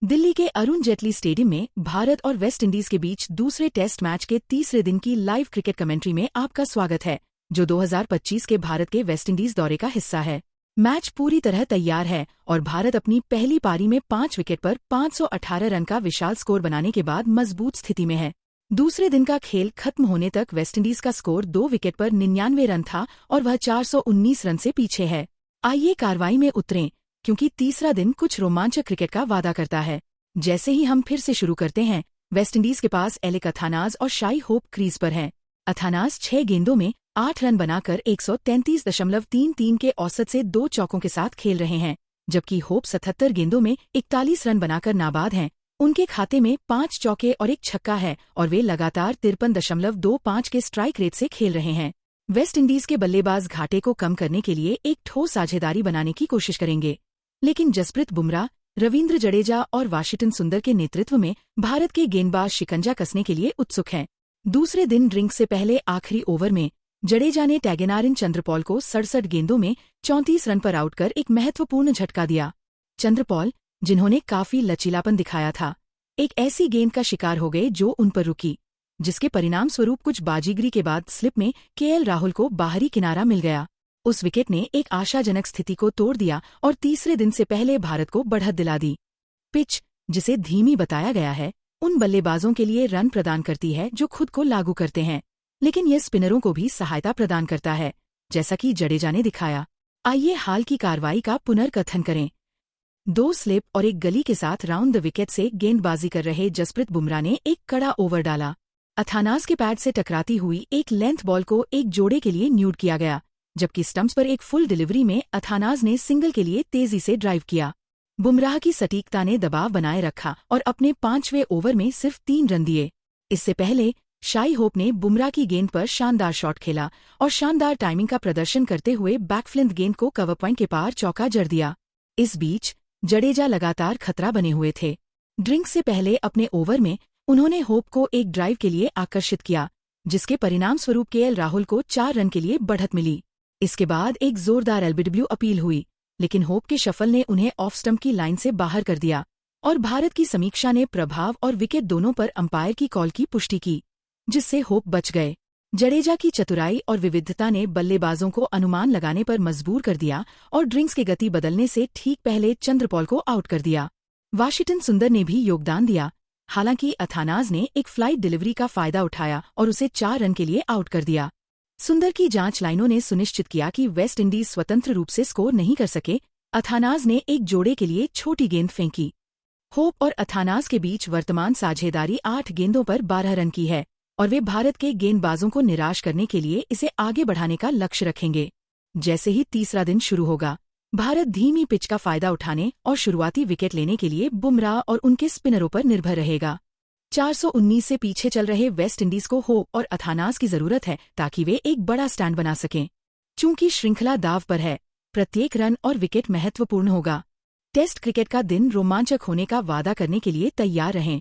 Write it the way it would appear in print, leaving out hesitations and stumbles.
दिल्ली के अरुण जेटली स्टेडियम में भारत और वेस्ट इंडीज के बीच दूसरे टेस्ट मैच के तीसरे दिन की लाइव क्रिकेट कमेंट्री में आपका स्वागत है, जो 2025 के भारत के वेस्ट इंडीज दौरे का हिस्सा है। मैच पूरी तरह तैयार है और भारत अपनी पहली पारी में 5 विकेट पर 518 रन का विशाल स्कोर बनाने के बाद मजबूत स्थिति में है। दूसरे दिन का खेल खत्म होने तक वेस्टइंडीज का स्कोर 2 विकेट पर 99 रन था और वह 419 रन से पीछे है। आइए कार्रवाई में उतरें, क्योंकि तीसरा दिन कुछ रोमांचक क्रिकेट का वादा करता है। जैसे ही हम फिर से शुरू करते हैं, वेस्टइंडीज के पास एलेक अथानाज और शाई होप क्रीज पर हैं। अथानाज 6 गेंदों में 8 रन बनाकर 133.33 के औसत से 2 चौकों के साथ खेल रहे हैं, जबकि होप 77 गेंदों में 41 रन बनाकर नाबाद हैं। उनके खाते में 5 चौके और 1 छक्का है और वे लगातार 53.25 के स्ट्राइक रेट से खेल रहे हैं। वेस्ट इंडीज के बल्लेबाज घाटे को कम करने के लिए एक ठोस साझेदारी बनाने की कोशिश करेंगे, लेकिन जसप्रीत बुमराह, रविंद्र जडेजा और वाशिंगटन सुंदर के नेतृत्व में भारत के गेंदबाज शिकंजा कसने के लिए उत्सुक हैं। दूसरे दिन ड्रिंक से पहले आखिरी ओवर में जडेजा ने टैगेनारिन चंद्रपॉल को 67 गेंदों में 34 रन पर आउट कर एक महत्वपूर्ण झटका दिया। चंद्रपॉल, जिन्होंने काफी लचीलापन दिखाया था, एक ऐसी गेंद का शिकार हो गए जो उन पर रुकी, जिसके परिणाम स्वरूप कुछ बाजीगरी के बाद स्लिप में केएल राहुल को बाहरी किनारा मिल गया। उस विकेट ने एक आशाजनक स्थिति को तोड़ दिया और तीसरे दिन से पहले भारत को बढ़त दिला दी। पिच, जिसे धीमी बताया गया है, उन बल्लेबाजों के लिए रन प्रदान करती है जो खुद को लागू करते हैं, लेकिन यह स्पिनरों को भी सहायता प्रदान करता है, जैसा कि जडेजा ने दिखाया। आइए हाल की कार्रवाई का पुनर्कथन करें। 2 स्लिप और 1 गली के साथ राउंड द विकेट से गेंदबाजी कर रहे जसप्रीत बुमराह ने एक कड़ा ओवर डाला। अथानाज के पैड से टकराती हुई एक लेंथ बॉल को एक जोड़े के लिए न्यूड किया गया, जबकि स्टंप्स पर एक फुल डिलीवरी में अथानाज ने सिंगल के लिए तेजी से ड्राइव किया। बुमराह की सटीकता ने दबाव बनाए रखा और अपने 5वें ओवर में सिर्फ 3 रन दिए। इससे पहले शाई होप ने बुमराह की गेंद पर शानदार शॉट खेला और शानदार टाइमिंग का प्रदर्शन करते हुए बैकफ्लिंट गेंद को कवर पॉइंट के पार चौका जड़ दिया। इस बीच जडेजा लगातार खतरा बने हुए थे। ड्रिंक से पहले अपने ओवर में उन्होंने होप को एक ड्राइव के लिए आकर्षित किया, जिसके परिणाम स्वरूप केएल राहुल को 4 रन के लिए बढ़त मिली। इसके बाद एक जोरदार एलबीडब्ल्यू अपील हुई, लेकिन होप के शफल ने उन्हें ऑफ स्टंप की लाइन से बाहर कर दिया और भारत की समीक्षा ने प्रभाव और विकेट दोनों पर अंपायर की कॉल की पुष्टि की, जिससे होप बच गए। जडेजा की चतुराई और विविधता ने बल्लेबाजों को अनुमान लगाने पर मजबूर कर दिया और ड्रिंक्स की गति बदलने से ठीक पहले चंद्रपॉल को आउट कर दिया। वाशिंगटन सुंदर ने भी योगदान दिया, हालांकि अथानाज ने एक फ्लाइट डिलीवरी का फायदा उठाया और उसे 4 रन के लिए आउट कर दिया। सुंदर की जांच लाइनों ने सुनिश्चित किया कि वेस्ट इंडीज स्वतंत्र रूप से स्कोर नहीं कर सके। अथानाज ने एक जोड़े के लिए छोटी गेंद फेंकी। होप और अथानाज के बीच वर्तमान साझेदारी 8 गेंदों पर 12 रन की है और वे भारत के गेंदबाजों को निराश करने के लिए इसे आगे बढ़ाने का लक्ष्य रखेंगे। जैसे ही तीसरा दिन शुरू होगा, भारत धीमी पिच का फायदा उठाने और शुरुआती विकेट लेने के लिए बुमराह और उनके स्पिनरों पर निर्भर रहेगा। 419 से पीछे चल रहे वेस्ट इंडीज को होप और अथानाज की जरूरत है ताकि वे एक बड़ा स्टैंड बना सकें। चूंकि श्रृंखला दाव पर है, प्रत्येक रन और विकेट महत्वपूर्ण होगा। टेस्ट क्रिकेट का दिन रोमांचक होने का वादा करने के लिए तैयार रहें।